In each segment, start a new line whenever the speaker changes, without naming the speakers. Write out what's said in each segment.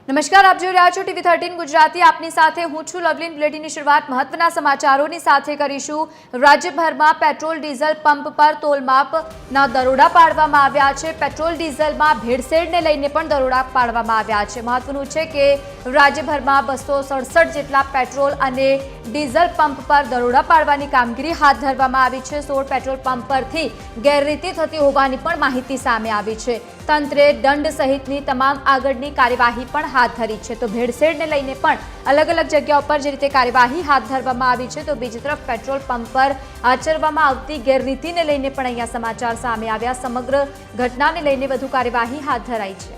નમસ્કાર, આપ જોઈ રહ્યા છો TV13 ગુજરાતી। આપની સાથે હું છું લવલીન। બુલેટિનની શરૂઆત મહત્વના સમાચારોની સાથે કરીશું। રાજ્યભરમાં પેટ્રોલ ડીઝલ પંપ પર તોલમાપના દરોડા પાડવામાં આવ્યા છે। પેટ્રોલ ડીઝલમાં ભેળસેળને લઈને પણ દરોડા પાડવામાં આવ્યા છે। મહત્વનું છે કે રાજ્યભરમાં 267 જેટલા પેટ્રોલ અને ડીઝલ પંપ પર દરોડા પાડવાની કામગીરી હાથ ધરવામાં આવી છે। 16 પેટ્રોલ પંપ પરથી ગેરરીતિ થતી હોવાની પણ માહિતી સામે આવી છે। તંત્રે દંડ સહિતની તમામ આગળની કાર્યવાહી પણ હાથ ધરી છે। તો ભેળસેળને લઈને પણ અલગ અલગ જગ્યાઓ પર જે રીતે કાર્યવાહી હાથ ધરવામાં આવી છે, તો બીજી તરફ પેટ્રોલ પંપ પર આચરવામાં આવતી ગેરરીતિને લઈને પણ અહીંયા સમાચાર સામે આવ્યા। સમગ્ર ઘટનાને લઈને વધુ કાર્યવાહી હાથ ધરાઈ છે।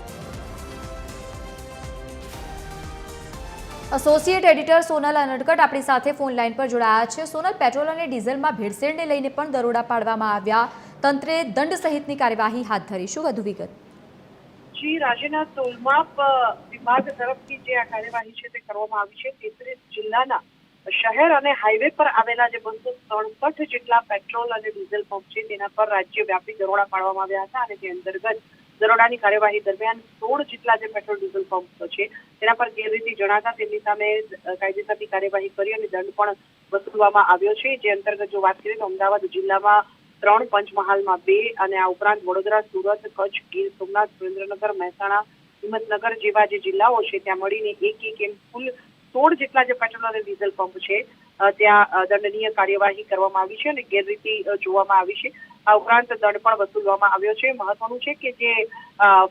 એસોસિએટ એડિટર સોનલ અનડકટ આપણી સાથે ફોન લાઈન પર જોડાયા છે। સોનલ, પેટ્રોલ અને ડીઝલમાં ભેળસેળને લઈને પણ દરોડા પાડવામાં આવ્યા, તંત્રે દંડ સહિતની કાર્યવાહી હાથ ધરી, શું વધુ વિગત?
જી, રાજ્યના તોલમાપ વિભાગ તરફથી જે આ કાર્યવાહી છે તે કરવામાં આવી છે। 33 જિલ્લાના શહેર અને હાઈવે પર આવેલા જે 267 જેટલા પેટ્રોલ અને ડીઝલ પંપ છે તેના પર રાજ્યવ્યાપી દરોડા પાડવામાં આવ્યા હતા અને તે અંતર્ગત દરોડાની કાર્યવાહી દરમિયાન 16 જેટલા જે પેટ્રોલ ડીઝલ પંપ છે તેના પર ગેરરીતિ જણાતા તેમની સામે કાયદેસરની કાર્યવાહી કરી અને દંડ પણ વસૂલવામાં આવ્યો છે। જે અંતર્ગત જો વાત કરીએ તો અમદાવાદ જિલ્લામાં 3, પંચમહાલમાં 2 અને આ ઉપરાંત વડોદરા, સુરત, કચ્છ, ગીર સોમનાથ, સુરેન્દ્રનગર, મહેસાણા, હિંમતનગર જેવા જે જિલ્લાઓ છે ત્યાં મળીને એક એમ કુલ 16 જેટલા જે પેટ્રોલ અને ડીઝલ પંપ છે ત્યાં દંડનીય કાર્યવાહી કરવામાં આવી છે અને ગેરરીતિ જોવામાં આવી છે। આ ઉપરાંત દંડ પણ વસૂલવામાં આવ્યો છે। મહત્વનું છે કે જે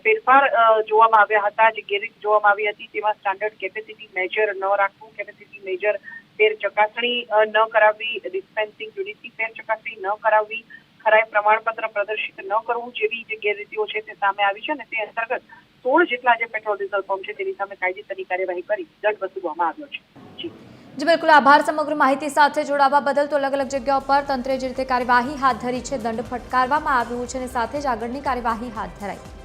ફેરફાર જોવામાં આવ્યા હતા, જે ગેરરીતિ જોવામાં આવી હતી તેમાં સ્ટાન્ડર્ડ કેપેસિટી મેજર ન રાખવું, કેપેસિટી મેજર ફેર ચકાસણી ન કરાવવી, ડિસ્પેન્સિંગ યુનિટની ફેર ચકાસણી ન કરાવવી, ખરાઈ પ્રમાણપત્ર પ્રદર્શિત ન કરવું જેવી જે ગેરરીતિઓ છે તે સામે આવી છે અને તે અંતર્ગત 16 જેટલા જે પેટ્રોલ ડીઝલ પંપ છે તેની સામે કાયદેસરની કાર્યવાહી કરી દંડ વસૂલવામાં આવ્યો છે।
જી બિલકુલ, આભાર સમગ્ર માહિતી સાથે જોડાવા બદલ। તો અલગ અલગ જગ્યાઓ પર તંત્રે જે રીતે કાર્યવાહી હાથ ધરી છે, દંડ ફટકારવામાં આવ્યું છે અને સાથે જ આગળની કાર્યવાહી હાથ ધરાઈ।